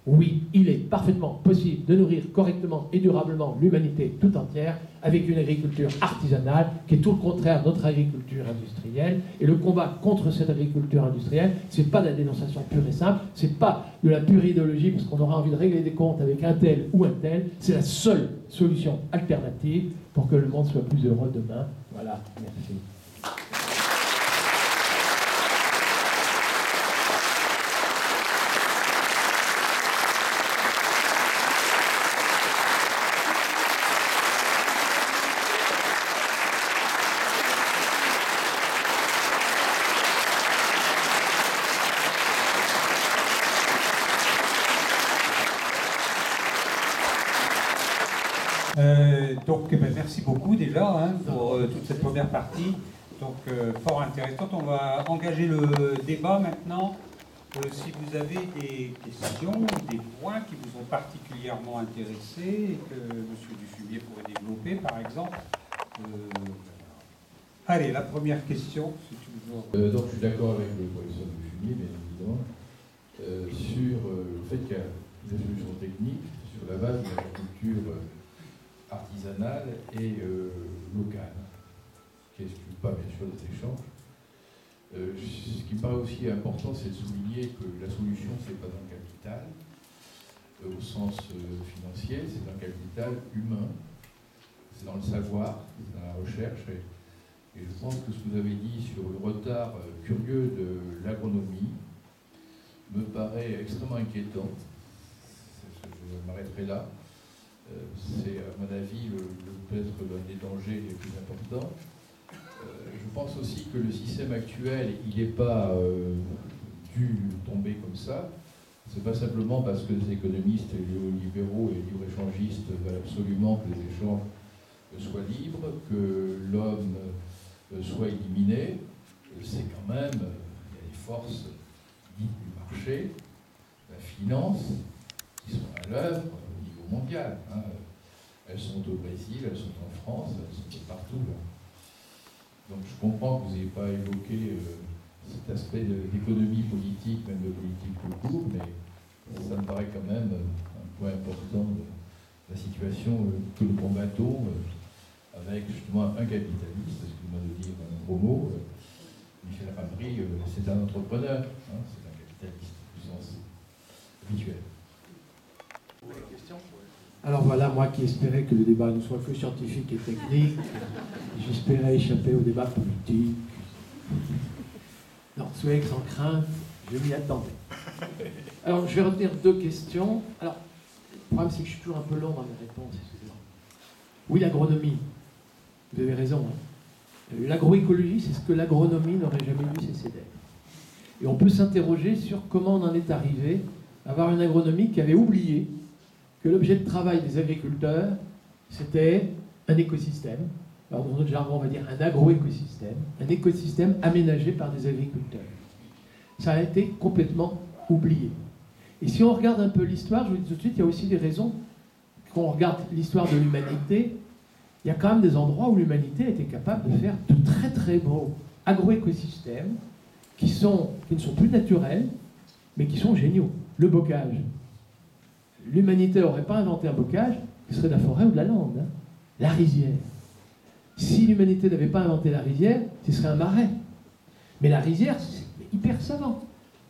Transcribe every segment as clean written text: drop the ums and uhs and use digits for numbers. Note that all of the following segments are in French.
Oui, il est parfaitement possible de nourrir correctement et durablement l'humanité tout entière avec une agriculture artisanale qui est tout le contraire de notre agriculture industrielle. Et le combat contre cette agriculture industrielle, c'est pas de la dénonciation pure et simple, c'est pas de la pure idéologie parce qu'on aura envie de régler des comptes avec un tel ou un tel. C'est la seule solution alternative pour que le monde soit plus heureux demain. Voilà, merci. Merci beaucoup déjà pour toute cette première partie, donc fort intéressante. On va engager le débat maintenant. Si vous avez des questions, des points qui vous ont particulièrement intéressé et que M. Dufumier pourrait développer, par exemple. Allez, la première question, c'est toujours... donc je suis d'accord avec le professeur Dufumier, bien évidemment, sur le fait qu'il y a des solutions techniques sur la base de l'agriculture artisanale et locale, qui n'exclut pas bien sûr des échanges. Ce qui me paraît aussi important, c'est de souligner que la solution, ce n'est pas un capital au sens financier, c'est un capital humain, c'est dans le savoir, c'est dans la recherche, et je pense que ce que vous avez dit sur le retard curieux de l'agronomie me paraît extrêmement inquiétant. Je m'arrêterai là. C'est à mon avis peut-être l'un des dangers les plus importants. Je pense aussi que le système actuel, il n'est pas dû tomber comme ça. C'est pas simplement parce que les économistes libéraux et libre-échangistes veulent absolument que les échanges soient libres, que l'homme soit éliminé. C'est quand même, il y a des forces dites du marché, la finance, qui sont à l'œuvre mondiale. Elles sont au Brésil, elles sont en France, elles sont partout. Là. Donc je comprends que vous n'ayez pas évoqué cet aspect d'économie politique, même de politique tout court, mais ça me paraît quand même un point important de la situation que nous combattons avec justement un capitaliste, excusez-moi de dire un gros mot, Michel Ramry, c'est un entrepreneur, c'est un capitaliste au sens habituel. Alors voilà, moi qui espérais que le débat ne soit que scientifique et technique, j'espérais échapper au débat politique. Non, soyez sans crainte, je m'y attendais. Alors, je vais retenir deux questions. Alors, le problème, c'est que je suis toujours un peu long dans mes réponses, excusez-moi. Oui, l'agronomie. Vous avez raison. L'agroécologie, c'est ce que l'agronomie n'aurait jamais dû cesser d'être. Et on peut s'interroger sur comment on en est arrivé à avoir une agronomie qui avait oublié que l'objet de travail des agriculteurs, c'était un écosystème. Alors dans notre jargon, on va dire un agroécosystème, un écosystème aménagé par des agriculteurs. Ça a été complètement oublié. Et si on regarde un peu l'histoire, je vous dis tout de suite, il y a aussi des raisons. Quand on regarde l'histoire de l'humanité, il y a quand même des endroits où l'humanité était capable de faire de très très beaux agroécosystèmes qui ne sont plus naturels, mais qui sont géniaux. Le bocage. L'humanité n'aurait pas inventé un bocage, ce serait de la forêt ou de la lande. La rizière. Si l'humanité n'avait pas inventé la rizière, ce serait un marais. Mais la rizière, c'est hyper savant.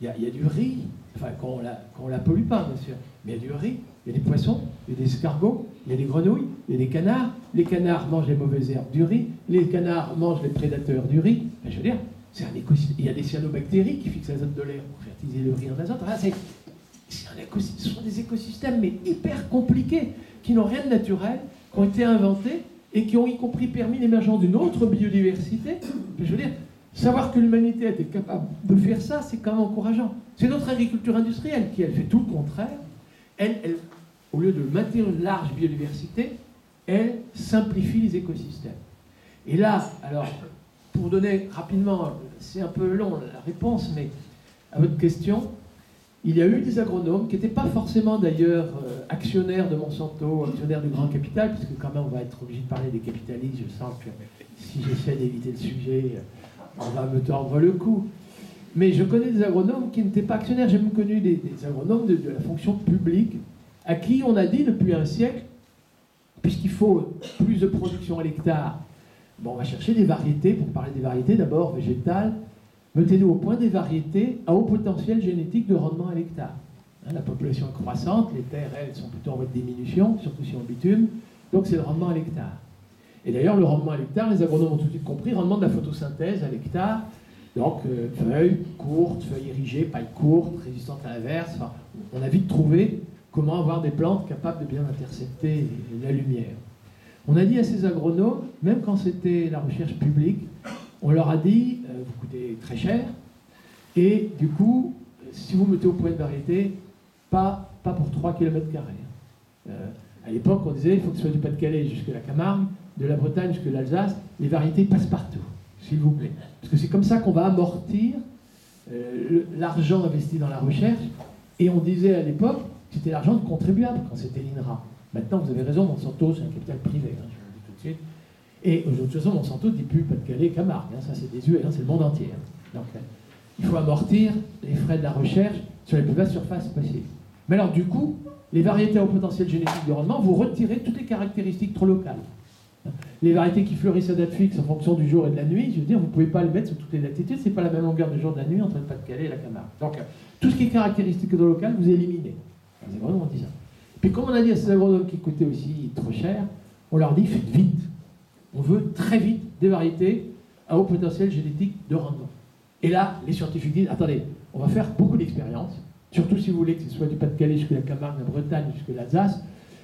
Il y a du riz, enfin quand on la pollue pas, bien sûr, mais il y a du riz, il y a des poissons, il y a des escargots, il y a des grenouilles, il y a des canards. Les canards mangent les mauvaises herbes du riz, les canards mangent les prédateurs du riz. Enfin, je veux dire, c'est un écosystème. Il y a des cyanobactéries qui fixent l'azote de l'air pour fertiliser le riz en azote. Enfin, ce sont des écosystèmes, mais hyper compliqués, qui n'ont rien de naturel, qui ont été inventés et qui ont y compris permis l'émergence d'une autre biodiversité. Je veux dire, savoir que l'humanité a été capable de faire ça, c'est quand même encourageant. C'est notre agriculture industrielle qui, elle, fait tout le contraire. Elle, au lieu de maintenir une large biodiversité, elle simplifie les écosystèmes. Et là, alors, pour donner rapidement, c'est un peu long la réponse, mais à votre question, il y a eu des agronomes qui n'étaient pas forcément d'ailleurs actionnaires de Monsanto, actionnaires du grand capital, puisque quand même on va être obligé de parler des capitalistes, je sens que si j'essaie d'éviter le sujet, on va me tordre le cou. Mais je connais des agronomes qui n'étaient pas actionnaires. J'ai même connu des agronomes de la fonction publique à qui on a dit depuis un siècle, puisqu'il faut plus de production à l'hectare, bon, on va chercher des variétés, pour parler des variétés d'abord végétales, mettez-nous au point des variétés à haut potentiel génétique de rendement à l'hectare. Hein, la population est croissante, les terres, elles, sont plutôt en voie de diminution, surtout si on bitume, donc c'est le rendement à l'hectare. Et d'ailleurs, le rendement à l'hectare, les agronomes ont tout de suite compris, rendement de la photosynthèse à l'hectare, donc feuilles courtes, feuilles érigées, pailles courtes, résistantes à l'averse, enfin, on a vite trouvé comment avoir des plantes capables de bien intercepter la lumière. On a dit à ces agronomes, même quand c'était la recherche publique, on leur a dit, vous coûtez très cher, et du coup, si vous mettez au point de variété, pas pour 3 km². À l'époque, on disait, il faut que ce soit du Pas-de-Calais jusque la Camargue, de la Bretagne jusque l'Alsace, les variétés passent partout, s'il vous plaît. Parce que c'est comme ça qu'on va amortir l'argent investi dans la recherche, et on disait à l'époque, c'était l'argent du contribuable quand c'était l'INRA. Maintenant, vous avez raison, Monsanto, c'est un capital privé, hein, je vous le dis tout de suite. Et de toute façon, Monsanto ne dit plus Pas-de-Calais, Camargue, hein, ça c'est désuet, hein, c'est le monde entier. Hein. Donc, il faut amortir les frais de la recherche sur les plus vastes surfaces possibles. Mais alors, du coup, les variétés à haut potentiel génétique de rendement, vous retirez toutes les caractéristiques trop locales. Les variétés qui fleurissent à date fixe en fonction du jour et de la nuit, je veux dire, vous ne pouvez pas les mettre sur toutes les latitudes, c'est pas la même longueur de jour de la nuit entre le Pas-de-Calais et la Camargue. Donc, tout ce qui est caractéristique de local, vous éliminez. Les agronomes ont dit ça. Puis comme on a dit à ces agronomes qui coûtaient aussi trop cher, on leur dit faites vite. On veut très vite des variétés à haut potentiel génétique de rendement. Et là, les scientifiques disent, attendez, on va faire beaucoup d'expériences, surtout si vous voulez que ce soit du Pas-de-Calais jusqu'à la Camargue, la Bretagne jusqu'à l'Alsace,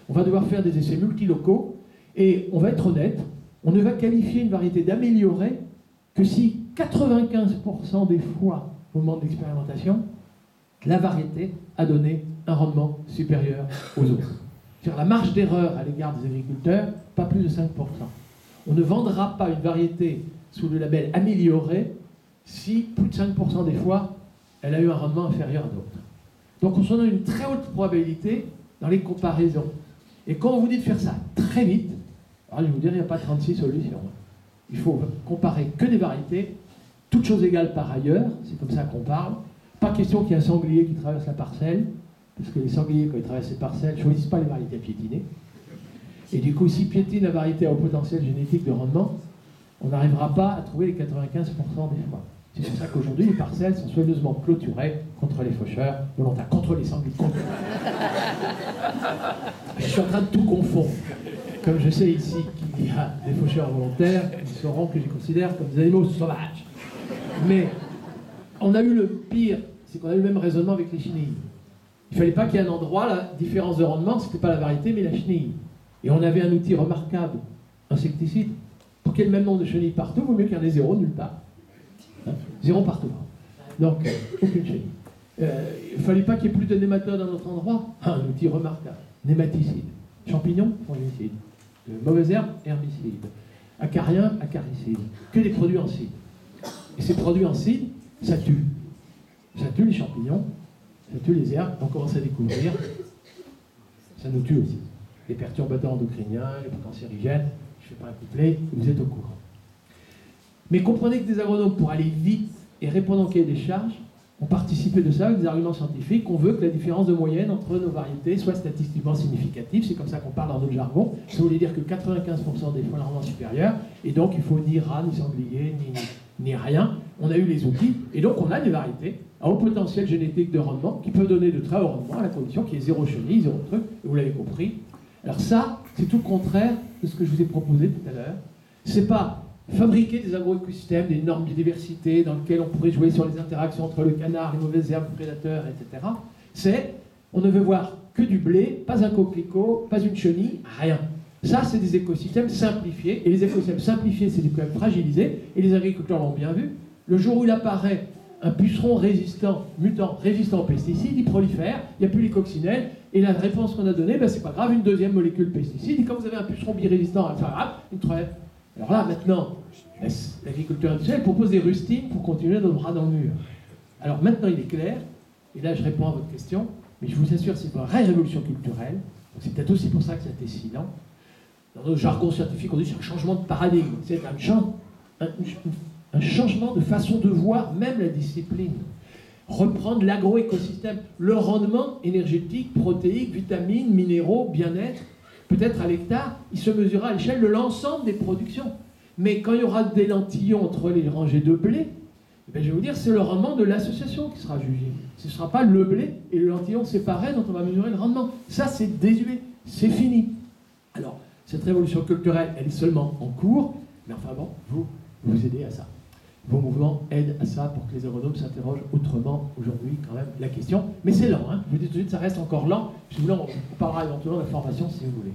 on va devoir faire des essais multilocaux, et on va être honnête, on ne va qualifier une variété d'améliorée que si 95% des fois, au moment de l'expérimentation, la variété a donné un rendement supérieur aux autres. Sur la marge d'erreur à l'égard des agriculteurs, pas plus de 5%. On ne vendra pas une variété sous le label amélioré si plus de 5% des fois, elle a eu un rendement inférieur à d'autres. Donc on se donne une très haute probabilité dans les comparaisons. Et quand on vous dit de faire ça très vite, alors je vais vous dire, il n'y a pas 36 solutions. Il faut comparer que des variétés, toutes choses égales par ailleurs, c'est comme ça qu'on parle. Pas question qu'il y ait un sanglier qui traverse la parcelle, parce que les sangliers, quand ils traversent les parcelles, ne choisissent pas les variétés à piétiner. Et du coup, si piétine la variété à haut potentiel génétique de rendement, on n'arrivera pas à trouver les 95% des fois. C'est pour ça qu'aujourd'hui, les parcelles sont soigneusement clôturées contre les faucheurs volontaires, contre les sangliers. Je suis en train de tout confondre. Comme je sais ici qu'il y a des faucheurs volontaires, ils sauront que je les considère comme des animaux sauvages. Mais on a eu le pire, c'est qu'on a eu le même raisonnement avec les chenilles. Il ne fallait pas qu'il y ait un endroit, la différence de rendement, ce n'était pas la variété, mais la chenille. Et on avait un outil remarquable, insecticide. Pour qu'il y ait le même nombre de chenilles partout, il vaut mieux qu'il y en ait zéro nulle part. Hein, zéro partout. Donc, aucune chenille. Il ne fallait pas qu'il y ait plus de nématodes à un autre endroit. Un outil remarquable. Nématicide. Champignons, fongicides. Mauvaises herbes, herbicides. Acariens, acaricides. Que des produits en cide. Et ces produits en cide, ça tue. Ça tue les champignons, ça tue les herbes, on commence à découvrir. Ça nous tue aussi. Les perturbateurs endocriniens, les cancérigènes, je ne fais pas un couplet, vous êtes au courant. Mais comprenez que des agronomes, pour aller vite et répondre au cahier des charges, ont participé de ça avec des arguments scientifiques. On veut que la différence de moyenne entre nos variétés soit statistiquement significative. C'est comme ça qu'on parle dans notre jargon. Ça voulait dire que 95% des fois, le rendement supérieur. Et donc, il ne faut ni rat, ni sanglier, ni rien. On a eu les outils. Et donc, on a des variétés à haut potentiel génétique de rendement qui peuvent donner de très hauts rendements à la condition qu'il y ait zéro chenille, zéro truc. Et vous l'avez compris. Alors ça, c'est tout le contraire de ce que je vous ai proposé tout à l'heure. C'est pas fabriquer des agroécosystèmes, des normes de diversité dans lesquelles on pourrait jouer sur les interactions entre le canard, les mauvaises herbes, les prédateurs, etc. C'est, on ne veut voir que du blé, pas un coquelicot, pas une chenille, rien. Ça, c'est des écosystèmes simplifiés. Et les écosystèmes simplifiés, c'est des écosystèmes fragilisés. Et les agriculteurs l'ont bien vu. Le jour où il apparaît un puceron résistant, mutant, résistant aux pesticides, il prolifère, il n'y a plus les coccinelles. Et la réponse qu'on a donnée, ben, c'est pas grave, une deuxième molécule pesticide. Et quand vous avez un puceron birésistant, c'est pas grave, une troisième. Alors là, maintenant, l'agriculteur industriel propose des rustines pour continuer notre bras dans le mur. Alors maintenant, il est clair, et là je réponds à votre question, mais je vous assure, c'est une vraie révolution culturelle. C'est peut-être aussi pour ça que ça a été si lent. Dans notre jargon scientifique, on dit que c'est un changement de paradigme. C'est un un changement de façon de voir même la discipline. Reprendre l'agroécosystème, le rendement énergétique, protéique, vitamines, minéraux, bien-être, peut-être à l'hectare, il se mesurera à l'échelle de l'ensemble des productions. Mais quand il y aura des lentillons entre les rangées de blé, eh bien, je vais vous dire, c'est le rendement de l'association qui sera jugé. Ce ne sera pas le blé et le lentillon séparés dont on va mesurer le rendement. Ça, c'est désuet, c'est fini. Alors, cette révolution culturelle, elle est seulement en cours, mais enfin bon, vous aidez à ça. Vos mouvements aident à ça pour que les agronomes s'interrogent autrement aujourd'hui, quand même, la question. Mais c'est lent, hein. Je vous dis tout de suite, ça reste encore lent. Si vous voulez, on parlera éventuellement de la formation si vous voulez.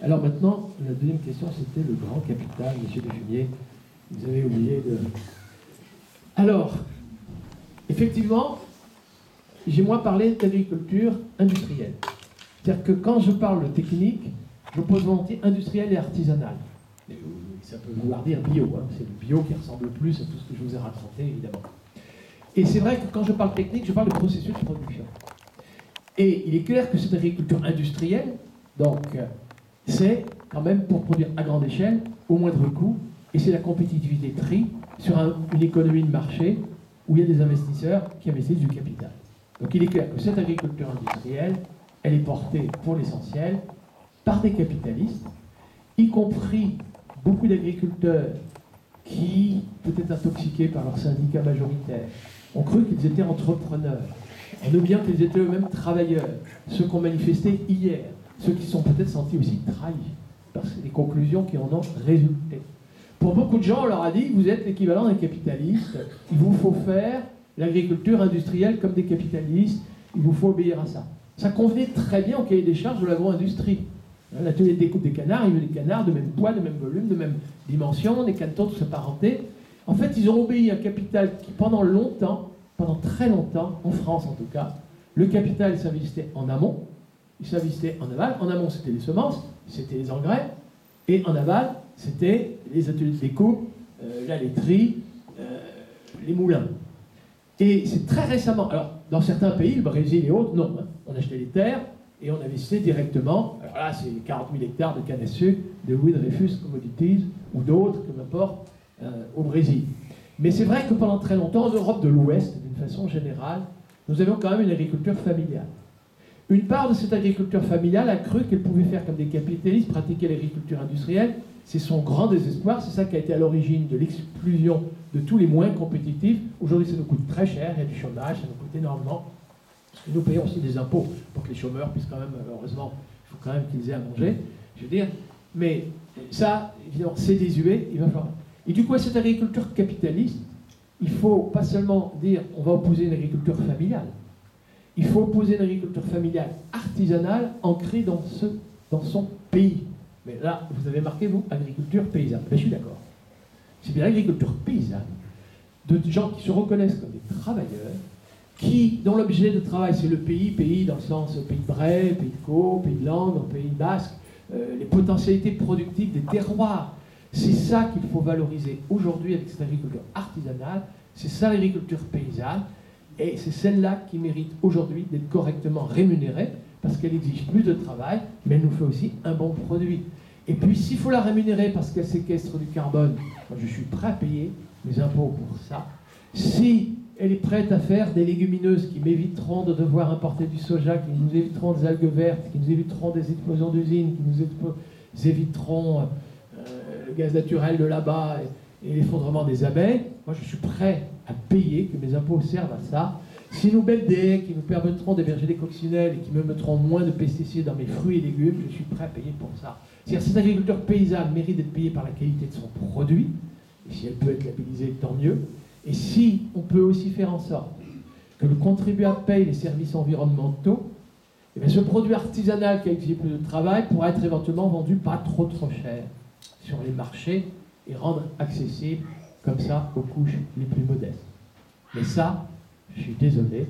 Alors maintenant, la deuxième question, c'était le grand capital, monsieur Desfumier. Vous avez oublié de... Alors, effectivement, j'ai moi parlé d'agriculture industrielle. C'est-à-dire que quand je parle de technique, je pose volontiers industrielle et artisanale. Ça peut vouloir dire bio, hein. C'est le bio qui ressemble le plus à tout ce que je vous ai raconté, évidemment. Et c'est vrai que quand je parle technique, je parle de processus de production. Et il est clair que cette agriculture industrielle, donc, c'est quand même pour produire à grande échelle, au moindre coût, et c'est la compétitivité tri sur une économie de marché où il y a des investisseurs qui investissent du capital. Donc il est clair que cette agriculture industrielle, elle est portée pour l'essentiel par des capitalistes, y compris beaucoup d'agriculteurs qui, peut-être intoxiqués par leur syndicat majoritaire, ont cru qu'ils étaient entrepreneurs, en oubliant qu'ils étaient eux-mêmes travailleurs, ceux qui ont manifesté hier, ceux qui se sont peut-être sentis aussi trahis par les conclusions qui en ont résulté. Pour beaucoup de gens, on leur a dit, vous êtes l'équivalent des capitalistes, il vous faut faire l'agriculture industrielle comme des capitalistes, il vous faut obéir à ça. Ça convenait très bien au cahier des charges de l'agro-industrie. L'atelier de découpe des canards, il y a des canards de même poids, de même volume, de même dimension, des canetons tous apparentés. En fait, ils ont obéi à un capital qui, pendant longtemps, pendant très longtemps, en France en tout cas, le capital s'investissait en amont, il s'investissait en aval. En amont, c'était les semences, c'était les engrais, et en aval, c'était les ateliers de découpe, la laiterie, les moulins. Et c'est très récemment, alors dans certains pays, le Brésil et autres, non, hein, on achetait les terres, et on investissait directement, alors là c'est 40 000 hectares de canne à sucre, de Louis Dreyfus Commodities, ou d'autres, que m'importe, au Brésil. Mais c'est vrai que pendant très longtemps, en Europe de l'Ouest, d'une façon générale, nous avions quand même une agriculture familiale. Une part de cette agriculture familiale a cru qu'elle pouvait faire comme des capitalistes, pratiquer l'agriculture industrielle. C'est son grand désespoir, c'est ça qui a été à l'origine de l'exclusion de tous les moins compétitifs. Aujourd'hui, ça nous coûte très cher, il y a du chômage, ça nous coûte énormément. Et nous payons aussi des impôts pour que les chômeurs puissent quand même, heureusement, il faut quand même qu'ils aient à manger, je veux dire. Mais ça, évidemment, c'est désuet, il va falloir. Et du coup, à cette agriculture capitaliste, il ne faut pas seulement dire on va opposer une agriculture familiale. Il faut opposer une agriculture familiale artisanale ancrée dans son pays. Mais là, vous avez marqué, vous, agriculture paysanne. Ben, je suis d'accord. C'est bien l'agriculture paysanne, de gens qui se reconnaissent comme des travailleurs, dont l'objet de travail, c'est le pays dans le sens pays de Bray, pays de Caux, pays de Langres, pays basque, les potentialités productives des terroirs. C'est ça qu'il faut valoriser aujourd'hui avec cette agriculture artisanale, c'est ça l'agriculture paysanne, et c'est celle-là qui mérite aujourd'hui d'être correctement rémunérée, parce qu'elle exige plus de travail, mais elle nous fait aussi un bon produit. Et puis s'il faut la rémunérer parce qu'elle séquestre du carbone, moi je suis prêt à payer mes impôts pour ça. Si elle est prête à faire des légumineuses qui m'éviteront de devoir importer du soja, qui nous éviteront des algues vertes, qui nous éviteront des explosions d'usines, qui nous éviteront le gaz naturel de là-bas et l'effondrement des abeilles, moi je suis prêt à payer, que mes impôts servent à ça. Si nous mettent des haies qui nous permettront d'héberger des coccinelles et qui me mettront moins de pesticides dans mes fruits et légumes, je suis prêt à payer pour ça. C'est-à-dire que cette agriculture paysanne mérite d'être payée par la qualité de son produit, et si elle peut être labellisée, tant mieux. Et si on peut aussi faire en sorte que le contribuable paye les services environnementaux, et bien ce produit artisanal qui a exigé plus de travail pourra être éventuellement vendu pas trop cher sur les marchés et rendre accessible comme ça aux couches les plus modestes. Mais ça, je suis désolé,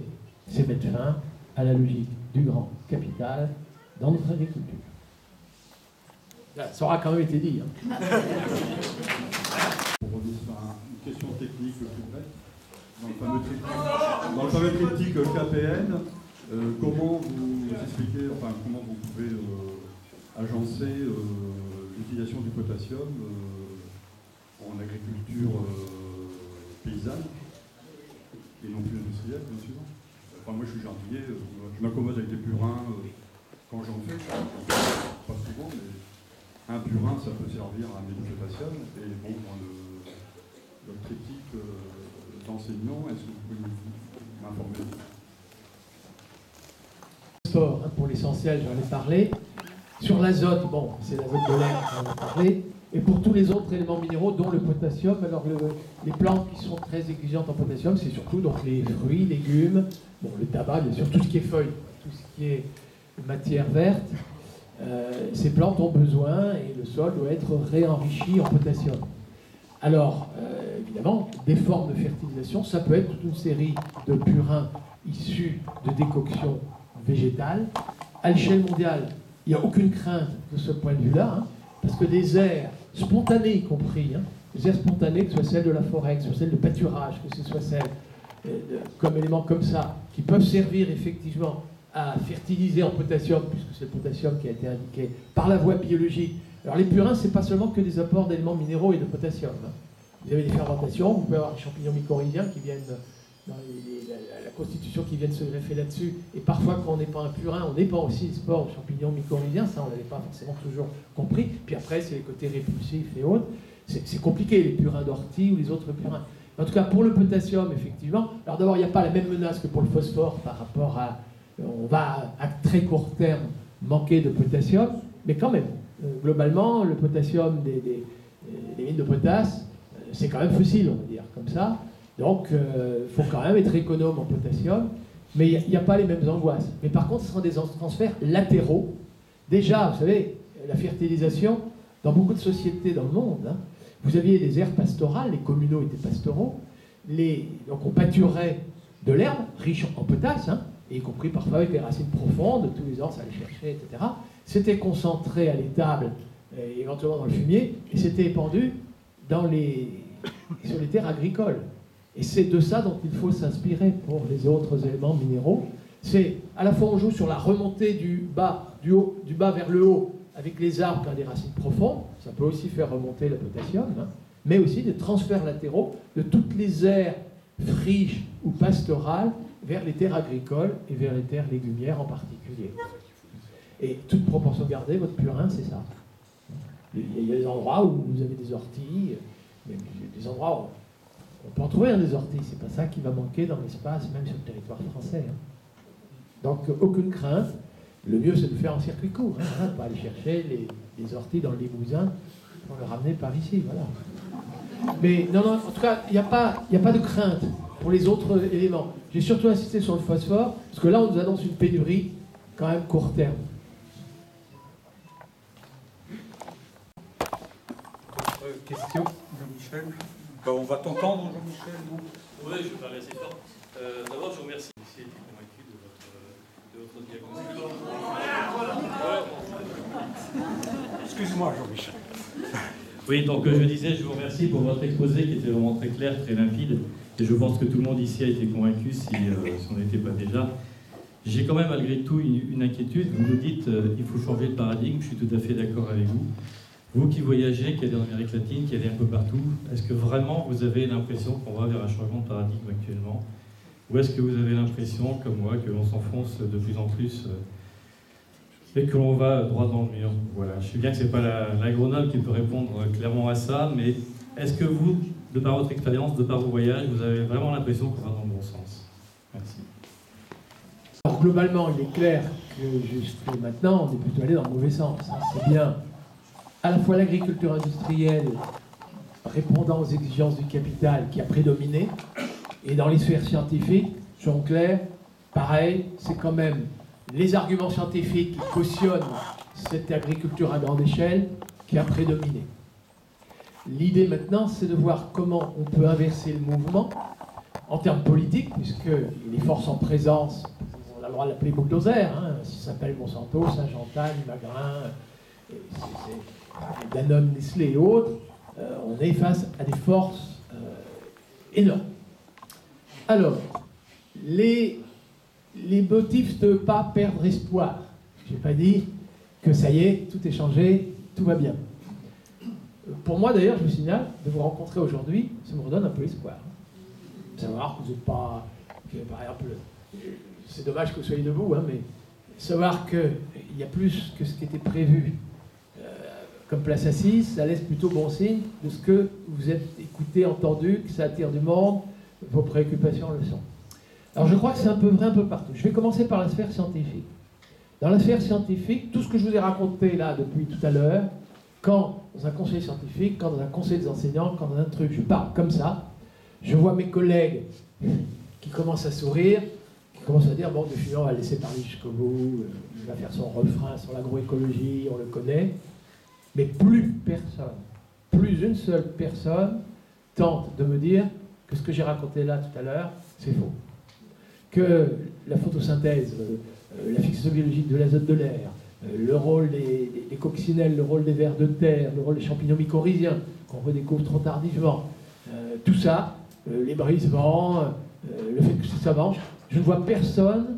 c'est mettre fin à la logique du grand capital dans notre agriculture. Ça aura quand même été dit. Hein. Pour revenir sur une question technique plus près, dans le fameux triptyque KPN, comment vous expliquez, enfin comment vous pouvez agencer l'utilisation du potassium en agriculture paysanne et non plus industrielle, bien sûr. Enfin, moi, je suis jardinier, je m'accommode avec des purins quand j'en fais, pas souvent, mais un purin, ça peut servir à méditer potassium. Et bon, dans le critique d'enseignant, est-ce que vous pouvez m'informer? Sport, hein, pour l'essentiel, j'en ai parlé. Sur l'azote, bon, c'est l'azote de l'air, j'en ai parlé. Et pour tous les autres éléments minéraux, dont le potassium, alors les plantes qui sont très exigeantes en potassium, c'est surtout donc les fruits, légumes, bon, le tabac, bien sûr, tout ce qui est feuilles, tout ce qui est matière verte. Ces plantes ont besoin et le sol doit être réenrichi en potassium. Alors, évidemment, des formes de fertilisation, ça peut être toute une série de purins issus de décoctions végétales. À l'échelle mondiale, il n'y a aucune crainte de ce point de vue-là, hein, parce que des aires spontanées y compris, hein, des aires spontanées, que ce soit celles de la forêt, que ce soit celles de pâturage, que ce soit celles comme éléments comme ça, qui peuvent servir effectivement à fertiliser en potassium, puisque c'est le potassium qui a été indiqué par la voie biologique. Alors les purins, ce n'est pas seulement que des apports d'éléments minéraux et de potassium. Hein. Vous avez des fermentations, vous pouvez avoir des champignons mycorhiziens qui viennent dans la constitution qui viennent se greffer là-dessus. Et parfois, quand on n'est pas un purin, on n'est pas aussi sport aux champignons mycorhiziens, ça on n'avait pas forcément toujours compris. Puis après, c'est les côtés répulsifs et autres. C'est compliqué, les purins d'ortie ou les autres purins. En tout cas, pour le potassium, effectivement, alors d'abord, il n'y a pas la même menace que pour le phosphore par rapport à... On va, à très court terme, manquer de potassium, mais quand même, globalement, le potassium des mines de potasse, c'est quand même fossile, on va dire, comme ça. Donc, il faut quand même être économe en potassium, mais il n'y a pas les mêmes angoisses. Mais par contre, ce sont des transferts latéraux. Déjà, vous savez, la fertilisation, dans beaucoup de sociétés dans le monde, hein, vous aviez des aires pastorales, les communaux étaient pastoraux, donc on pâturait de l'herbe, riche en potasse, hein, y compris parfois avec les racines profondes, tous les ans ça allait chercher, etc. C'était concentré à l'étable, éventuellement dans le fumier, et c'était épandu sur les terres agricoles. Et c'est de ça dont il faut s'inspirer pour les autres éléments minéraux. C'est à la fois on joue sur la remontée du bas vers le haut, avec les arbres qui ont des racines profondes, ça peut aussi faire remonter le potassium, hein, mais aussi des transferts latéraux de toutes les aires friches ou pastorales vers les terres agricoles et vers les terres légumières en particulier. Et toute proportion gardée, votre purin, c'est ça. Il y a des endroits où vous avez des orties, mais des endroits où on peut en trouver des orties, c'est pas ça qui va manquer dans l'espace, même sur le territoire français. Hein. Donc, aucune crainte. Le mieux, c'est de faire en circuit court. Hein, voilà, de pas aller chercher les orties dans le Limousin pour le ramener par ici. Voilà. Mais non, en tout cas, il n'y a pas de crainte pour les autres éléments. J'ai surtout insisté sur le phosphore, parce que là, on nous annonce une pénurie quand même court terme. Question, Jean-Michel. On va t'entendre, Jean-Michel, non? Oui, je vais parler assez fort. D'abord, je vous remercie. J'ai été convaincu de votre diagnostic. Excuse-moi, Jean-Michel. Oui, donc je disais, je vous remercie pour votre exposé qui était vraiment très clair, très limpide. Et je pense que tout le monde ici a été convaincu si on n'était pas déjà. J'ai quand même malgré tout une inquiétude. Vous nous dites il faut changer de paradigme, je suis tout à fait d'accord avec vous. Vous qui voyagez, qui allez en Amérique latine, qui allez un peu partout, est-ce que vraiment vous avez l'impression qu'on va vers un changement de paradigme actuellement? Ou est-ce que vous avez l'impression, comme moi, que l'on s'enfonce de plus en plus et que l'on va droit dans le mur? Voilà. Je sais bien que ce n'est pas l'agronome qui peut répondre clairement à ça, mais est-ce que vous, de par votre expérience, de par vos voyages, vous avez vraiment l'impression qu'on va dans le bon sens? Merci. Alors, globalement, il est clair que jusqu'à maintenant, on est plutôt allé dans le mauvais sens. Hein. C'est bien à la fois l'agriculture industrielle répondant aux exigences du capital qui a prédominé, et dans les sphères scientifiques, soyons clairs, pareil, c'est quand même les arguments scientifiques qui cautionnent cette agriculture à grande échelle qui a prédominé. L'idée maintenant, c'est de voir comment on peut inverser le mouvement en termes politiques, puisque les forces en présence, on a le droit de l'appeler bulldozer, hein, si ça s'appelle Monsanto, Saint-Jean-Tagne, Magrin, Danone, Nestlé et autres, on est face à des forces énormes. Alors, les motifs de ne pas perdre espoir. Je n'ai pas dit que ça y est, tout est changé, tout va bien. Pour moi d'ailleurs, je vous signale, de vous rencontrer aujourd'hui, ça me redonne un peu espoir. savoir que vous n'êtes pas... que, par exemple, c'est dommage que vous soyez debout, hein, mais savoir qu'il y a plus que ce qui était prévu comme place assise, ça laisse plutôt bon signe de ce que vous êtes écouté, entendu, que ça attire du monde, vos préoccupations le sont. Alors je crois que c'est un peu vrai un peu partout. Je vais commencer par la sphère scientifique. Dans la sphère scientifique, tout ce que je vous ai raconté là depuis tout à l'heure, quand dans un conseil scientifique, quand dans un conseil des enseignants, quand dans un truc, je parle comme ça, je vois mes collègues qui commencent à sourire, qui commencent à dire, bon, de on va le laisser parler jusqu'au bout, il va faire son refrain sur l'agroécologie, on le connaît. Mais plus personne, plus une seule personne tente de me dire que ce que j'ai raconté là tout à l'heure, c'est faux. Que la photosynthèse, la fixation biologique de l'azote de l'air, le rôle des coccinelles, le rôle des vers de terre, le rôle des champignons mycorhiziens, qu'on redécouvre trop tardivement, tout ça, les brisements, le fait que ça mange, je ne vois personne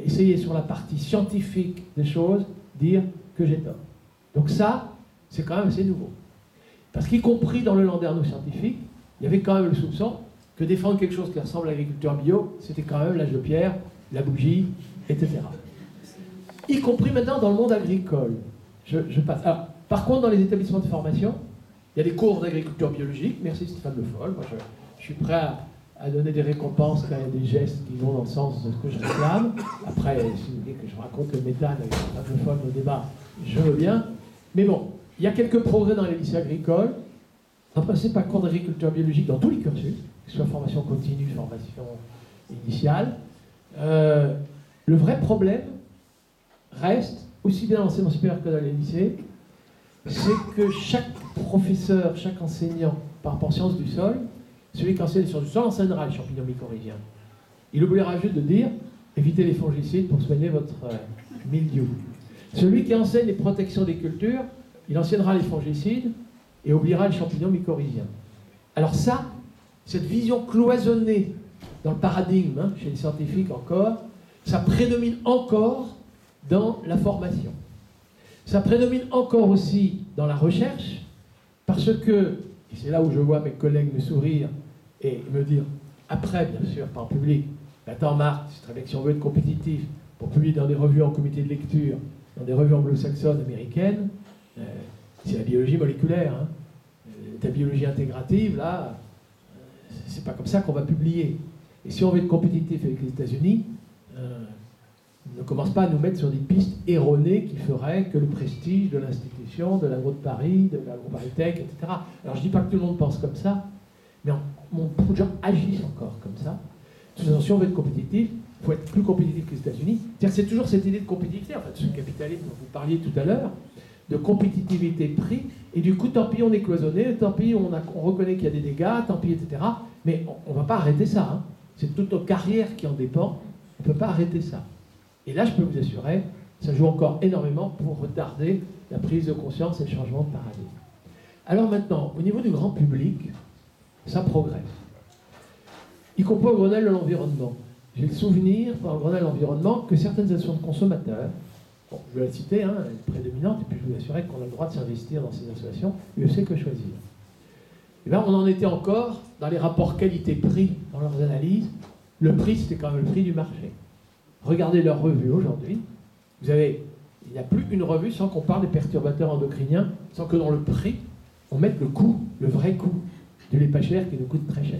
essayer sur la partie scientifique des choses dire que j'ai tort. Donc ça, c'est quand même assez nouveau. Parce qu'y compris dans le landerneau scientifique, il y avait quand même le soupçon que défendre quelque chose qui ressemble à l'agriculture bio, c'était quand même l'âge de pierre, la bougie, etc. Y compris maintenant dans le monde agricole. Je passe. Alors, par contre, dans les établissements de formation, il y a des cours d'agriculture biologique. Merci Stéphane Le Foll. Moi, je suis prêt à donner des récompenses quand il y a des gestes qui vont dans le sens de ce que je réclame. Après, si vous voulez que je raconte le méthane avec Stéphane Le Foll au débat, je veux bien. Mais bon, il y a quelques progrès dans les lycées agricoles. En principe, pas cours d'agriculture biologique dans tous les cursus, que ce soit formation continue, formation initiale. Le vrai problème reste, aussi bien dans l'enseignement supérieur que dans les lycées, c'est que chaque professeur, chaque enseignant, par rapport aux sciences du sol, celui qui enseigne les sciences du sol enseignera les champignons mycorhiziens. Il oubliera juste de dire, évitez les fongicides pour soigner votre mildiou. Celui qui enseigne les protections des cultures, il enseignera les fongicides et oubliera les champignons mycorhiziens. Alors ça, cette vision cloisonnée dans le paradigme, hein, chez les scientifiques encore, ça prédomine encore dans la formation. Ça prédomine encore aussi dans la recherche, parce que, et c'est là où je vois mes collègues me sourire et me dire, après bien sûr, pas en public, attends Marc, c'est très bien que si on veut être compétitif, pour publier dans des revues en comité de lecture, dans des revues anglo-saxonnes, américaines, c'est la biologie moléculaire. Hein. Ta biologie intégrative, là, c'est pas comme ça qu'on va publier. Et si on veut être compétitif avec les États-Unis, ne commence pas à nous mettre sur des pistes erronées qui feraient que le prestige de l'institution, de l'agro de Paris, de l'agro-Paris-Tech, etc. Alors je dis pas que tout le monde pense comme ça, mais beaucoup de gens agissent encore comme ça. Si on veut être compétitif, il faut être plus compétitif que les États-Unis. C'est toujours cette idée de compétitivité, en fait, ce capitalisme dont vous parliez tout à l'heure, de compétitivité prix, et du coup, tant pis, on est cloisonné, tant pis, on reconnaît qu'il y a des dégâts, tant pis, etc. Mais on ne va pas arrêter ça. Hein. C'est toute notre carrière qui en dépend. On ne peut pas arrêter ça. Et là, je peux vous assurer, ça joue encore énormément pour retarder la prise de conscience et le changement de paradigme. Alors maintenant, au niveau du grand public, ça progresse. Y compris au Grenelle de l'environnement. J'ai le souvenir, par le Grenelle de l'environnement, que certaines associations de consommateurs, bon, je vais la citer, hein, elle est prédominante, et puis je vous assurer qu'on a le droit de s'investir dans ces associations, UFC Que Choisir. Et bien, on en était encore dans les rapports qualité-prix, dans leurs analyses. Le prix, c'était quand même le prix du marché. Regardez leur revue aujourd'hui. Il n'y a plus une revue sans qu'on parle des perturbateurs endocriniens, sans que dans le prix, on mette le coût, le vrai coût du lait pas cher qui nous coûte très cher.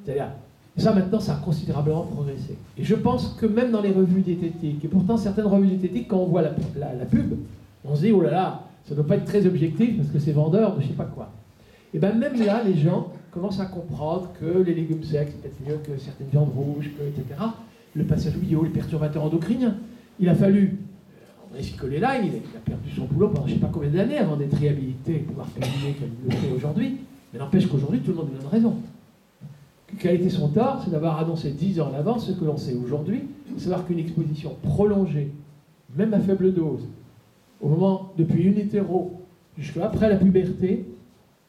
C'est-à-dire, ça maintenant, ça a considérablement progressé. Et je pense que même dans les revues diététiques, et pourtant certaines revues diététiques, quand on voit la pub, on se dit, oh là là, ça ne doit pas être très objectif parce que c'est vendeur de je ne sais pas quoi. Et bien même là, les gens commencent à comprendre que les légumes secs, c'est peut-être mieux que certaines viandes rouges, etc. Le passage bio, les perturbateurs endocriniens. Il a fallu, André Cicolella, il a perdu son boulot pendant je ne sais pas combien d'années avant d'être réhabilité et pouvoir publier comme il le fait aujourd'hui. Mais n'empêche qu'aujourd'hui, tout le monde lui donne raison. Quel a été son tort? C'est d'avoir annoncé 10 ans en avance ce que l'on sait aujourd'hui, savoir qu'une exposition prolongée, même à faible dose, au moment, depuis une hétéro jusqu'après la puberté,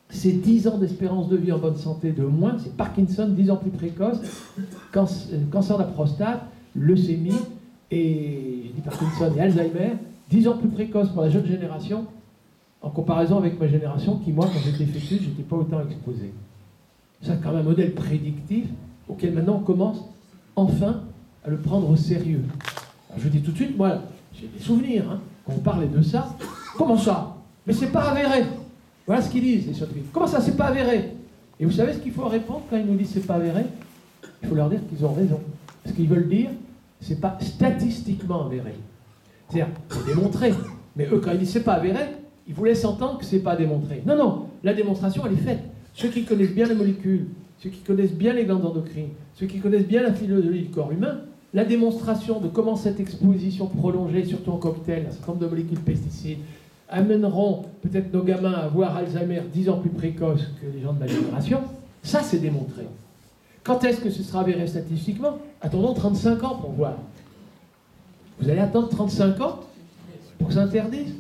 c'est 10 ans d'espérance de vie en bonne santé de moins, c'est Parkinson, 10 ans plus précoce, cancer de la prostate, leucémie, et j'ai dit Parkinson et Alzheimer, 10 ans plus précoce pour la jeune génération, en comparaison avec ma génération qui, moi, quand j'étais fœtus, j'étais pas autant exposé. C'est quand même un modèle prédictif auquel maintenant on commence enfin à le prendre au sérieux. Alors, je vous dis tout de suite, moi, j'ai des souvenirs, hein, quand on parlait de ça. Comment ça? Mais c'est pas avéré. Voilà ce qu'ils disent, les scientifiques. Comment ça, c'est pas avéré? Et vous savez ce qu'il faut répondre quand ils nous disent c'est pas avéré? Il faut leur dire qu'ils ont raison. Ce qu'ils veulent dire, c'est pas statistiquement avéré. C'est-à-dire, c'est démontré. Mais eux, quand ils disent c'est pas avéré, ils vous laissent entendre que c'est pas démontré. Non, non, la démonstration, elle est faite. Ceux qui connaissent bien les molécules, ceux qui connaissent bien les glandes endocrines, ceux qui connaissent bien la physiologie du corps humain, la démonstration de comment cette exposition prolongée, surtout en cocktail, un certain nombre de molécules pesticides, amèneront peut-être nos gamins à avoir Alzheimer 10 ans plus précoce que les gens de ma génération, ça c'est démontré. Quand est-ce que ce sera avéré statistiquement? Attendons 35 ans pour voir. Vous allez attendre 35 ans pour que ça interdise?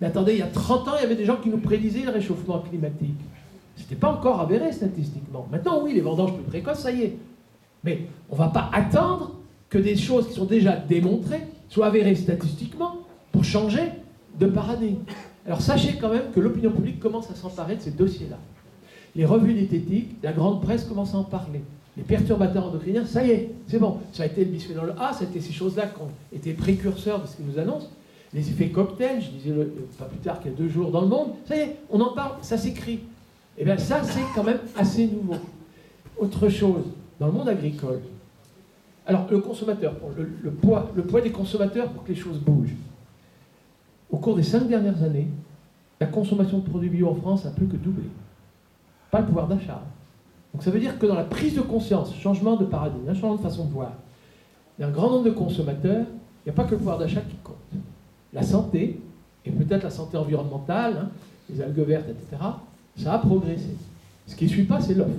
Mais attendez, il y a 30 ans, il y avait des gens qui nous prédisaient le réchauffement climatique. C'était pas encore avéré statistiquement. Maintenant, oui, les vendanges plus précoces, ça y est. Mais on ne va pas attendre que des choses qui sont déjà démontrées soient avérées statistiquement pour changer de paradigme. Alors sachez quand même que l'opinion publique commence à s'emparer de ces dossiers-là. Les revues diététiques, la grande presse commence à en parler. Les perturbateurs endocriniens, ça y est, c'est bon. Ça a été le bisphénol A, ça a été ces choses-là qui ont été précurseurs de ce qu'ils nous annoncent. Les effets cocktails, je disais pas plus tard qu'il y a 2 jours dans le monde, ça y est, on en parle, ça s'écrit. Et bien ça, c'est quand même assez nouveau. Autre chose, dans le monde agricole, alors le consommateur, le poids des consommateurs pour que les choses bougent. Au cours des 5 dernières années, la consommation de produits bio en France a plus que doublé. Pas le pouvoir d'achat. Donc ça veut dire que dans la prise de conscience, changement de paradigme, changement de façon de voir, il y a un grand nombre de consommateurs, il n'y a pas que le pouvoir d'achat qui compte. La santé, et peut-être la santé environnementale, hein, les algues vertes, etc., ça a progressé. Ce qui ne suit pas, c'est l'offre.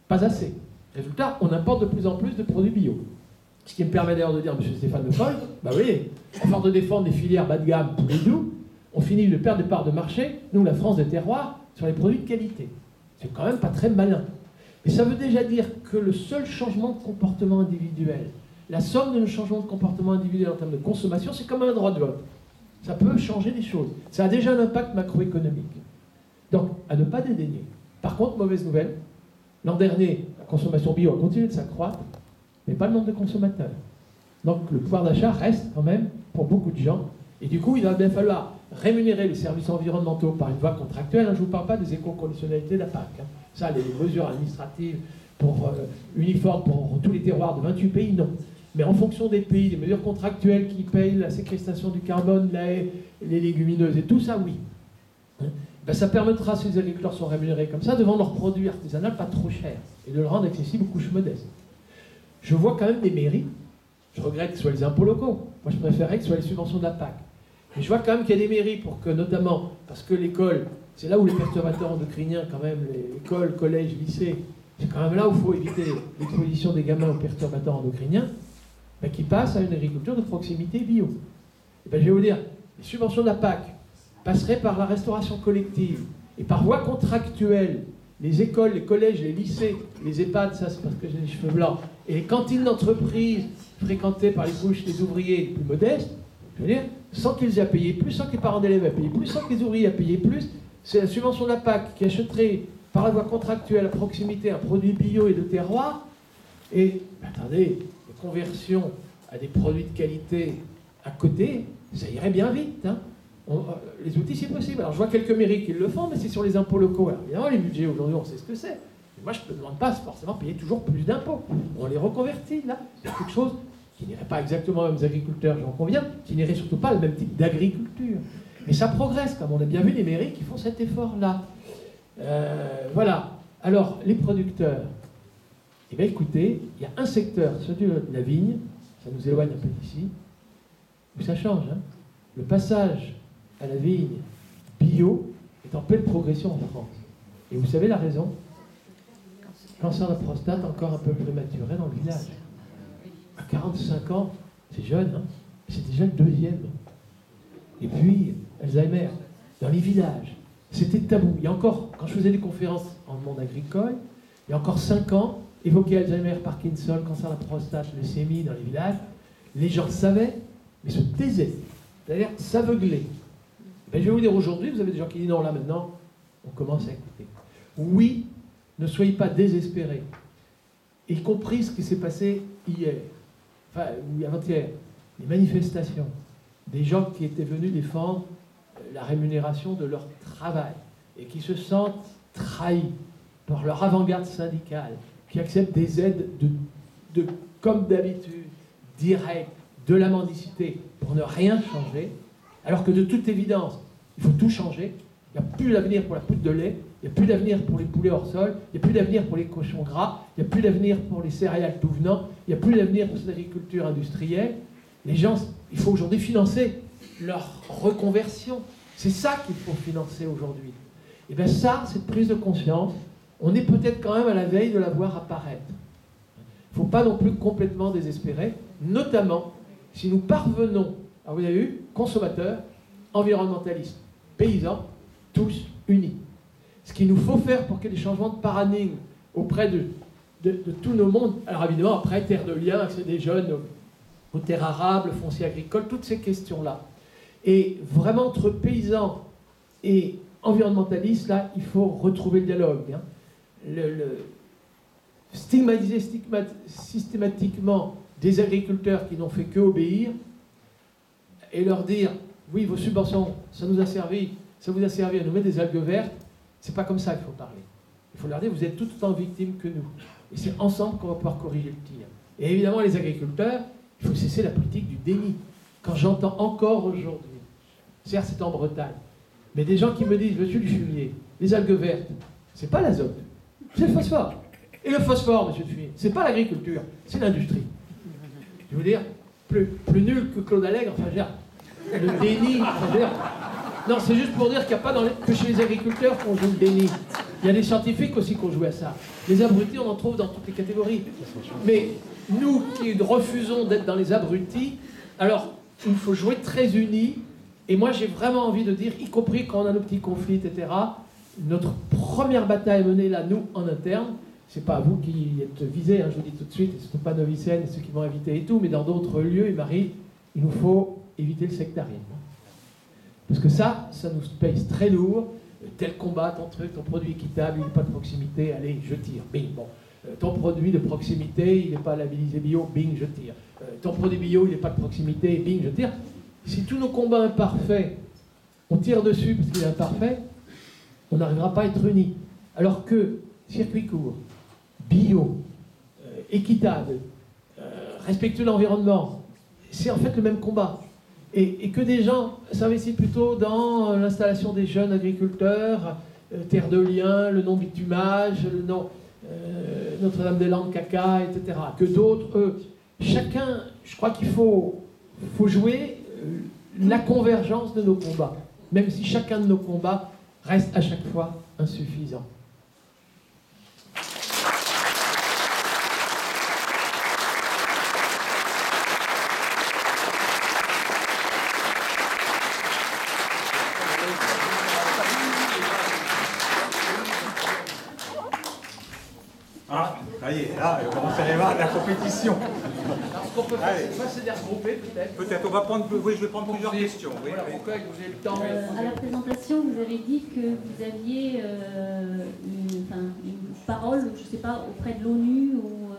Pas assez. Résultat, on importe de plus en plus de produits bio. Ce qui me permet d'ailleurs de dire, M. Stéphane Le Foll, bah oui, à force de défendre des filières bas de gamme pour les doux, on finit de perdre des parts de marché, nous, la France des terroirs, sur les produits de qualité. C'est quand même pas très malin. Mais ça veut déjà dire que le seul changement de comportement individuel, la somme de nos changements de comportement individuel en termes de consommation, c'est comme un droit de vote. Ça peut changer les choses. Ça a déjà un impact macroéconomique. Donc, à ne pas dédaigner. Par contre, mauvaise nouvelle, l'an dernier, la consommation bio a continué de s'accroître, mais pas le nombre de consommateurs. Donc, le pouvoir d'achat reste quand même pour beaucoup de gens. Et du coup, il va bien falloir rémunérer les services environnementaux par une voie contractuelle. Je ne vous parle pas des éco-conditionnalités de la PAC. Ça, les mesures administratives uniformes pour tous les terroirs de 28 pays, non. Mais en fonction des pays, des mesures contractuelles qui payent la séquestration du carbone, les légumineuses et tout ça, oui. Ben, ça permettra, si les agriculteurs sont rémunérés comme ça, de vendre leurs produits artisanaux pas trop chers et de le rendre accessible aux couches modestes. Je vois quand même des mairies, je regrette que ce soit les impôts locaux, moi je préférerais que ce soit les subventions de la PAC. Mais je vois quand même qu'il y a des mairies pour que, notamment, parce que l'école, c'est là où les perturbateurs endocriniens, quand même, l'école, collège, lycée, c'est quand même là où il faut éviter l'exposition des gamins aux perturbateurs endocriniens, ben, qui passent à une agriculture de proximité bio. Et ben, je vais vous dire, les subventions de la PAC passeraient par la restauration collective et par voie contractuelle. Les écoles, les collèges, les lycées, les EHPAD, ça c'est parce que j'ai les cheveux blancs, et les cantines d'entreprise fréquentées par les couches des ouvriers les plus modestes, je veux dire, sans qu'ils aient à payer plus, sans que les parents d'élèves aient à payer plus, sans que les ouvriers aient à payer plus, c'est la subvention de la PAC qui achèterait par la voie contractuelle à proximité un produit bio et de terroir, et, attendez, les conversions à des produits de qualité à côté, ça irait bien vite, hein. Les outils, c'est possible. Alors, je vois quelques mairies qui le font, mais c'est sur les impôts locaux. Alors, évidemment, les budgets, aujourd'hui, on sait ce que c'est. Mais moi, je ne me demande pas forcément payer toujours plus d'impôts. On les reconvertit, là. C'est quelque chose qui n'irait pas exactement aux mêmes agriculteurs, j'en conviens, qui n'irait surtout pas le même type d'agriculture. Mais ça progresse, comme on a bien vu les mairies qui font cet effort-là. Voilà. Alors, les producteurs, eh bien, écoutez, il y a un secteur, celui de la vigne, ça nous éloigne un peu d'ici, où ça change, hein. Le passage à la vigne bio est en pleine progression en France. Et vous savez la raison? Cancer de la prostate encore un peu prématuré dans le village. À 45 ans, c'est jeune, hein, c'est déjà le 2e. Et puis, Alzheimer, dans les villages, c'était tabou. Il y a encore, quand je faisais des conférences en monde agricole, il y a encore 5 ans, évoquer Alzheimer, Parkinson, cancer de la prostate, leucémie dans les villages, les gens savaient, mais se taisaient. C'est-à-dire s'aveugler. Ben, je vais vous dire, aujourd'hui, vous avez des gens qui disent non, là maintenant, on commence à écouter. Oui, ne soyez pas désespérés. Y compris ce qui s'est passé hier, enfin, ou avant-hier, les manifestations, des gens qui étaient venus défendre la rémunération de leur travail et qui se sentent trahis par leur avant-garde syndicale, qui acceptent des aides comme d'habitude, directes, de la mendicité, pour ne rien changer, alors que de toute évidence, il faut tout changer. Il n'y a plus d'avenir pour la poudre de lait, il n'y a plus d'avenir pour les poulets hors sol, il n'y a plus d'avenir pour les cochons gras, il n'y a plus d'avenir pour les céréales tout venant, il n'y a plus d'avenir pour cette agriculture industrielle. Les gens, il faut aujourd'hui financer leur reconversion. C'est ça qu'il faut financer aujourd'hui. Et bien ça, cette prise de conscience, on est peut-être quand même à la veille de la voir apparaître. Il ne faut pas non plus complètement désespérer, notamment si nous parvenons, alors vous avez vu, consommateurs, environnementalistes, paysans, tous unis. Ce qu'il nous faut faire pour qu'il y ait des changements de paradigme auprès de tous nos mondes, alors évidemment après terre de liens, accès des jeunes aux terres arables, le foncier agricole, toutes ces questions-là. Et vraiment entre paysans et environnementalistes, là, il faut retrouver le dialogue. Hein. Stigmatiser systématiquement des agriculteurs qui n'ont fait que obéir et leur dire oui, vos subventions, ça vous a servi à nous mettre des algues vertes, c'est pas comme ça qu'il faut parler. Il faut leur dire vous êtes tout autant victimes que nous. Et c'est ensemble qu'on va pouvoir corriger le tir. Et évidemment, les agriculteurs, il faut cesser la politique du déni. Quand j'entends encore aujourd'hui, certes c'est en Bretagne, mais des gens qui me disent monsieur Dufumier, les algues vertes, c'est pas l'azote, c'est le phosphore. Et le phosphore, monsieur Dufumier, c'est pas l'agriculture, c'est l'industrie. Je veux dire, plus nul que Claude Allègre, enfin, je veux dire, le déni, enfin, je veux dire, non, c'est juste pour dire qu'il n'y a pas que chez les agriculteurs qu'on joue le déni. Il y a des scientifiques aussi qui ont joué à ça. Les abrutis, on en trouve dans toutes les catégories. Mais nous qui refusons d'être dans les abrutis, alors il faut jouer très unis. Et moi, j'ai vraiment envie de dire, y compris quand on a nos petits conflits, etc., notre première bataille menée là, nous, en interne, c'est pas vous qui êtes visés, hein, je vous dis tout de suite, ce ne sont pas nos Vicens, ceux qui vont inviter et tout, mais dans d'autres lieux, il m'arrive, il nous faut éviter le sectarisme. Parce que ça nous pèse très lourd. Tel combat, ton truc, ton produit équitable, il n'est pas de proximité, allez, je tire, bing, bon. Ton produit de proximité, il n'est pas labellisé bio, bing, je tire. Ton produit bio, il n'est pas de proximité, bing, je tire. Si tous nos combats imparfaits, on tire dessus parce qu'il est imparfait, on n'arrivera pas à être unis. Alors que circuit court, bio, équitable, respectueux de l'environnement, c'est en fait le même combat. Et que des gens s'investissent plutôt dans l'installation des jeunes agriculteurs, terre de liens, le non-bitumage, le non Notre-Dame-des-Landes, caca, etc. Que d'autres, chacun, je crois qu'il faut jouer la convergence de nos combats, même si chacun de nos combats reste à chaque fois insuffisant. Ah, ça y est, là, on commence à aller voir la compétition. Alors, ce qu'on peut faire, c'est de les regrouper, peut-être. Peut-être, on va prendre, oui, je vais prendre plusieurs questions. Oui, Voilà, oui. pourquoi vous avez le temps. À la présentation, vous avez dit que vous aviez une parole, je ne sais pas, auprès de l'ONU ou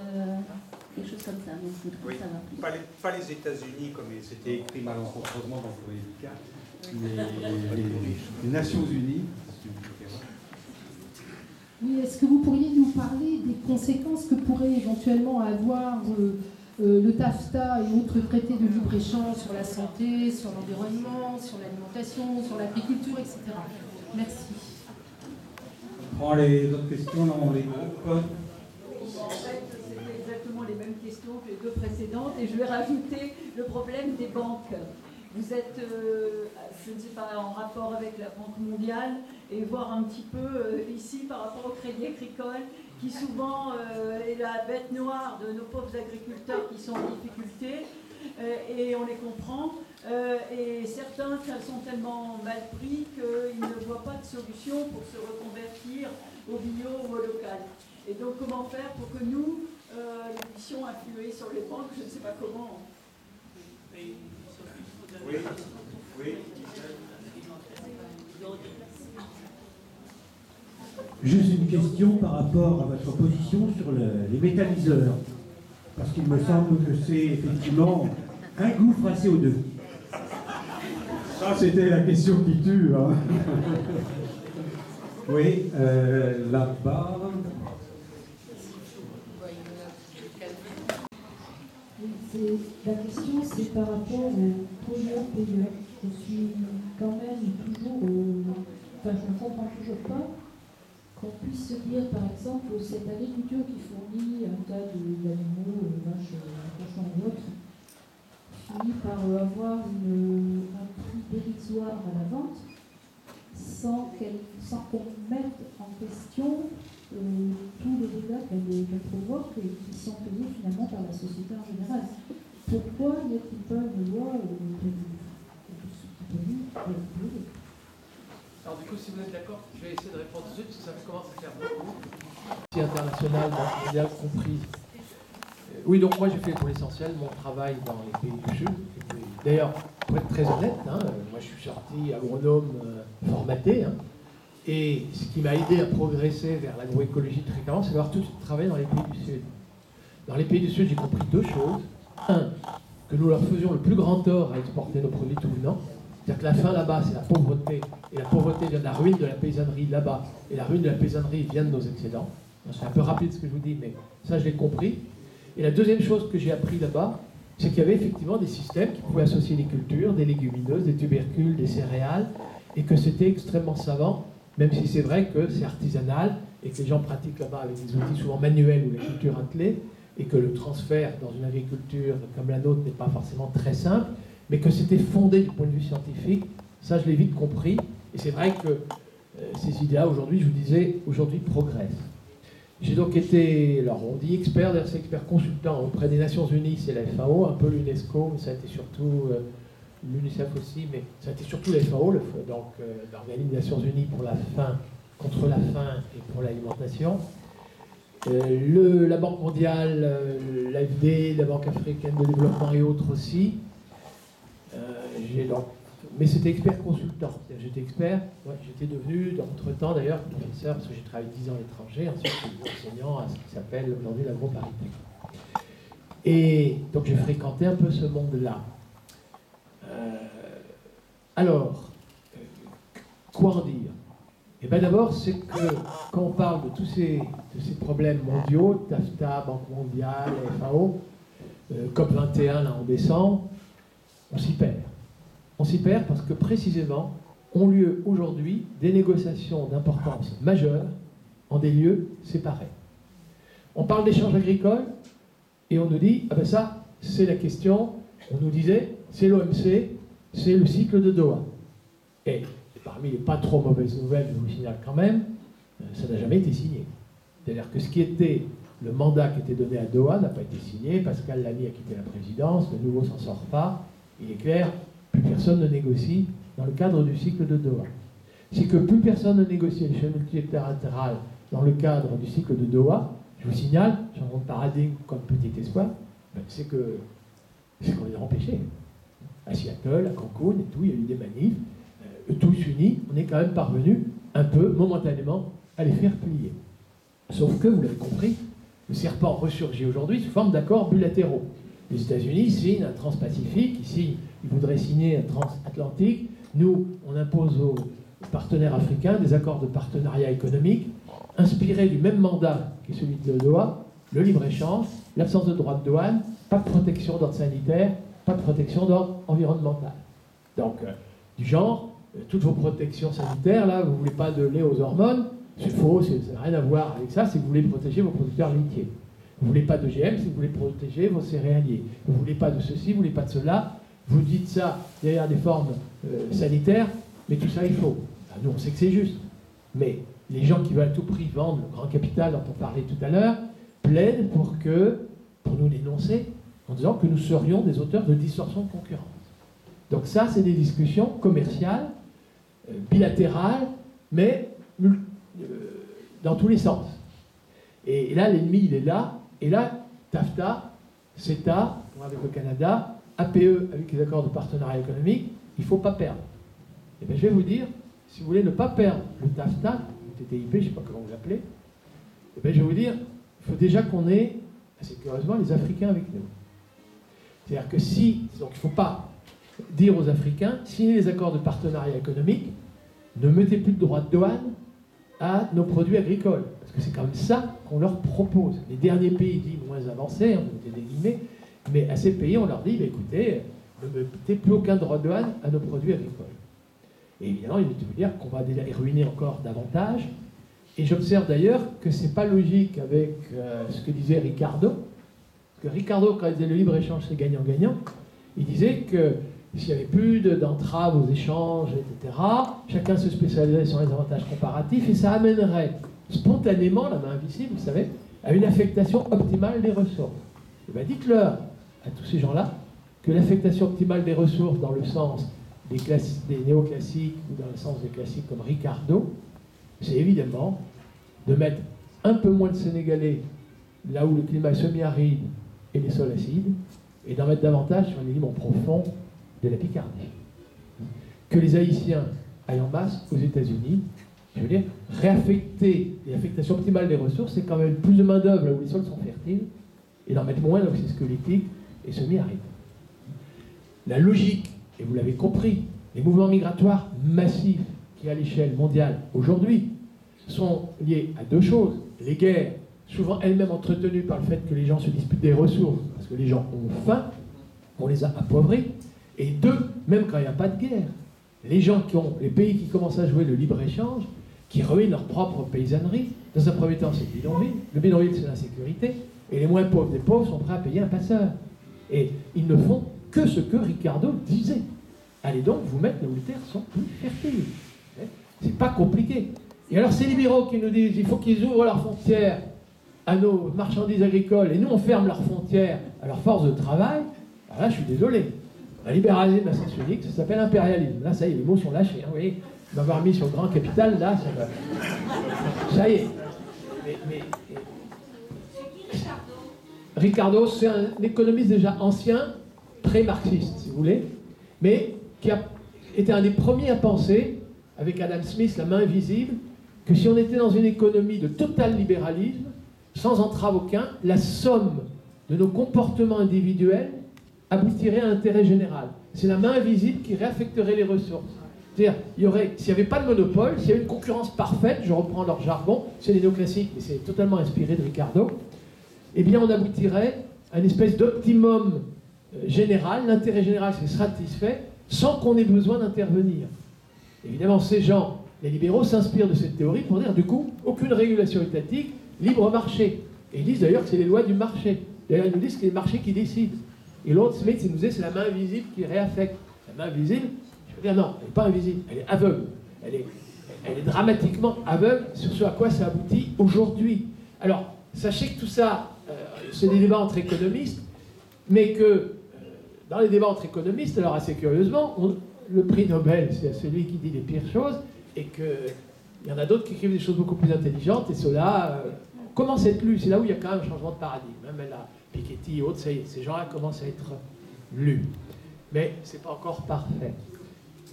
quelque chose comme ça. Donc, je voudrais Oui. savoir plus. Pas les États-Unis, comme c'était écrit malencontreusement dans le Politica, mais les Nations Unies. Oui, est-ce que vous pourriez nous parler des conséquences que pourrait éventuellement avoir le TAFTA et autres traités de libre-échange sur la santé, sur l'environnement, sur l'alimentation, sur l'agriculture, etc. Merci. On prend les autres questions, là, on les groupe. En fait, c'était exactement les mêmes questions que les deux précédentes et je vais rajouter le problème des banques. Vous êtes, je ne sais pas, en rapport avec la Banque mondiale et voir un petit peu ici par rapport au crédit agricole qui souvent est la bête noire de nos pauvres agriculteurs qui sont en difficulté et on les comprend. Et certains sont tellement mal pris qu'ils ne voient pas de solution pour se reconvertir au bio ou au local. Et donc comment faire pour que nous, nous puissions influer sur les banques, je ne sais pas comment. Oui, oui. Juste une question par rapport à votre position sur les méthaniseurs. Parce qu'il me semble que c'est effectivement un gouffre à CO2. Ça, c'était la question qui tue. Hein. Oui, là-bas. La question, c'est par rapport au pollueur-payeur. Je suis quand même toujours... Enfin, je ne comprends toujours pas qu'on puisse se dire, par exemple, cette agriculture qui fournit un tas d'animaux, vaches, cochons et autres, finit par avoir un prix dérisoire à la vente sans qu'on mette en question tous les dégâts qu'elle provoque et qui sont payés finalement par la société en général. Pourquoi n'y a-t-il pas une loi Alors du coup, si vous êtes d'accord, je vais essayer de répondre tout de suite, parce que ça commence à faire beaucoup. International, mondial compris. Oui, donc moi j'ai fait pour l'essentiel mon travail dans les pays du Sud. D'ailleurs, pour être très honnête, moi je suis sorti agronome formaté. Et ce qui m'a aidé à progresser vers l'agroécologie très clairement, c'est d'avoir tout de suite travaillé dans les pays du Sud. Dans les pays du Sud, j'ai compris deux choses. Un, que nous leur faisions le plus grand tort à exporter nos produits tout venant. C'est-à-dire que la fin là-bas, c'est la pauvreté. Et la pauvreté vient de la ruine de la paysannerie là-bas. Et la ruine de la paysannerie vient de nos excédents. C'est un peu rapide ce que je vous dis, mais ça, je l'ai compris. Et la deuxième chose que j'ai appris là-bas, c'est qu'il y avait effectivement des systèmes qui pouvaient associer des cultures, des légumineuses, des tubercules, des céréales, et que c'était extrêmement savant, même si c'est vrai que c'est artisanal, et que les gens pratiquent là-bas avec des outils souvent manuels ou la culture attelée, et que le transfert dans une agriculture comme la nôtre n'est pas forcément très simple, mais que c'était fondé du point de vue scientifique. Ça, je l'ai vite compris. Et c'est vrai que ces idées-là, aujourd'hui, je vous disais, aujourd'hui progressent. J'ai donc été, alors on dit expert, d'ailleurs c'est expert consultant auprès des Nations Unies, c'est la FAO, un peu l'UNESCO, mais ça a été surtout l'UNICEF aussi, mais ça a été surtout la FAO, donc l'organisme des Nations Unies pour la faim, contre la faim et pour l'alimentation. La Banque mondiale, l'AFD, la Banque africaine de développement et autres aussi. Mais c'était expert consultant. J'étais expert, j'étais devenu, entre-temps d'ailleurs, professeur, parce que j'ai travaillé 10 ans à l'étranger, ensuite je suis enseignant à ce qui s'appelle aujourd'hui l'agroparité. Et donc j'ai fréquenté un peu ce monde-là. Alors, quoi en dire? Et bien d'abord, c'est que quand on parle de tous ces problèmes mondiaux, TAFTA, Banque mondiale, FAO, COP21 là en décembre, on s'y perd. On s'y perd parce que précisément ont lieu aujourd'hui des négociations d'importance majeure en des lieux séparés. On parle d'échanges agricoles et on nous dit, ah ben ça, c'est la question, on nous disait, c'est l'OMC, c'est le cycle de Doha. Et parmi les pas trop mauvaises nouvelles, je vous signale quand même, ça n'a jamais été signé. C'est-à-dire que ce qui était le mandat qui était donné à Doha n'a pas été signé, Pascal Lamy a quitté la présidence, le nouveau s'en sort pas, il est clair, plus personne ne négocie dans le cadre du cycle de Doha. C'est que plus personne ne négocie à l'échelle multilatérale dans le cadre du cycle de Doha, je vous signale, changement de paradigme comme petit espoir, c'est qu'on les a empêchés. À Seattle, à Cancun et tout, il y a eu des manifs, tous unis, on est quand même parvenu un peu, momentanément, à les faire plier. Sauf que, vous l'avez compris, le serpent ressurgit aujourd'hui sous forme d'accords bilatéraux. Les États-Unis signent un transpacifique, ils voudraient signer un transatlantique. Nous, on impose aux partenaires africains des accords de partenariat économique inspirés du même mandat qui est celui de Doha, le libre-échange, l'absence de droits de douane, pas de protection d'ordre sanitaire, pas de protection d'ordre environnemental. Donc, du genre, toutes vos protections sanitaires, là, vous ne voulez pas de lait aux hormones, c'est faux, ça n'a rien à voir avec ça, c'est que vous voulez protéger vos producteurs laitiers. Vous ne voulez pas d'OGM, c'est que vous voulez protéger vos céréaliers. Vous ne voulez pas de ceci, vous ne voulez pas de cela. Vous dites ça derrière des formes sanitaires, mais tout ça, il faut. Ben, nous, on sait que c'est juste. Mais les gens qui veulent à tout prix vendre le grand capital dont on parlait tout à l'heure, plaident pour nous dénoncer, en disant que nous serions des auteurs de distorsion de concurrence. Donc ça, c'est des discussions commerciales, bilatérales, mais dans tous les sens. Et là, l'ennemi, il est là. Et là, TAFTA, CETA, avec le Canada, APE, avec les accords de partenariat économique, il ne faut pas perdre. Et bien, je vais vous dire, si vous voulez ne pas perdre le TAFTA, TTIP, je ne sais pas comment vous l'appelez, eh bien, je vais vous dire, il faut déjà qu'on ait, assez curieusement, les Africains avec nous. C'est-à-dire que donc il ne faut pas dire aux Africains, signez les accords de partenariat économique, ne mettez plus de droits de douane à nos produits agricoles. Parce que c'est quand même ça qu'on leur propose. Les derniers pays dits moins avancés, on mettez des guillemets, mais à ces pays, on leur dit, bah, écoutez, ne mettez plus aucun droit de douane à nos produits agricoles. Et évidemment, il veut dire qu'on va les ruiner encore davantage. Et j'observe d'ailleurs que ce n'est pas logique avec ce que disait Ricardo. Parce que Ricardo, quand il disait le libre-échange, c'est gagnant-gagnant, il disait que s'il n'y avait plus d'entraves aux échanges, etc., chacun se spécialiserait sur les avantages comparatifs et ça amènerait spontanément, la main invisible, vous savez, à une affectation optimale des ressources. Et bien dites-leur à tous ces gens-là que l'affectation optimale des ressources dans le sens des néoclassiques ou dans le sens des classiques comme Ricardo, c'est évidemment de mettre un peu moins de Sénégalais là où le climat est semi-aride et les sols acides, et d'en mettre davantage sur un élément profond de la Picardie. Que les Haïtiens aillent en masse aux États-Unis, je veux dire, réaffecter l'affectation optimale des ressources, c'est quand même plus de main-d'œuvre là où les sols sont fertiles, et d'en mettre moins là où c'est squelettique et semi-aride. La logique, et vous l'avez compris, les mouvements migratoires massifs qui, à l'échelle mondiale, aujourd'hui, sont liés à deux choses. Les guerres, souvent elles-mêmes entretenues par le fait que les gens se disputent des ressources, parce que les gens ont faim, on les a appauvris. Et deux, même quand il n'y a pas de guerre, les pays qui commencent à jouer le libre-échange, qui ruinent leur propre paysannerie, dans un premier temps c'est le bidonville. Le bidonville c'est l'insécurité, et les moins pauvres des pauvres sont prêts à payer un passeur. Et ils ne font que ce que Ricardo disait. Allez donc vous mettre là où les terres sont plus fertiles. C'est pas compliqué. Et alors ces libéraux qui nous disent qu'il faut qu'ils ouvrent leurs frontières à nos marchandises agricoles, et nous on ferme leurs frontières à leur force de travail, alors là je suis désolé. Un libéralisme à sens unique, ça s'appelle impérialisme. Là ça y est, les mots sont lâchés. Hein, vous voyez, m'avoir mis sur le grand capital, là, ça y est. Ricardo, c'est un économiste déjà ancien, pré-marxiste, si vous voulez, mais qui a été un des premiers à penser, avec Adam Smith, la main invisible, que si on était dans une économie de total libéralisme, sans entrave aucun, la somme de nos comportements individuels aboutirait à l'intérêt général. C'est la main invisible qui réaffecterait les ressources. C'est-à-dire, s'il n'y avait pas de monopole, s'il y avait une concurrence parfaite, je reprends leur jargon, c'est les néoclassiques, mais c'est totalement inspiré de Ricardo, eh bien on aboutirait à une espèce d'optimum général, l'intérêt général s'est satisfait, sans qu'on ait besoin d'intervenir. Évidemment, ces gens, les libéraux, s'inspirent de cette théorie pour dire, du coup, aucune régulation étatique, libre marché. Et ils disent d'ailleurs que c'est les lois du marché. D'ailleurs, ils nous disent que c'est le marché qui décide. Et l'autre, Smith, il nous disait, c'est la main invisible qui réaffecte. La main invisible, je veux dire, non, elle n'est pas invisible, elle est aveugle. Elle est dramatiquement aveugle sur ce à quoi ça aboutit aujourd'hui. Alors, sachez que tout ça, c'est des débats entre économistes, mais que dans les débats entre économistes, alors assez curieusement, le prix Nobel, c'est celui qui dit les pires choses, et qu'il y en a d'autres qui écrivent des choses beaucoup plus intelligentes, et ceux-là commencent à être lus. C'est là où il y a quand même un changement de paradigme. Même la Piketty et autres, ça y est, ces gens-là commencent à être lus. Mais c'est pas encore parfait.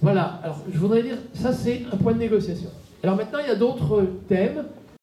Voilà, alors je voudrais dire, ça c'est un point de négociation. Alors maintenant, il y a d'autres thèmes.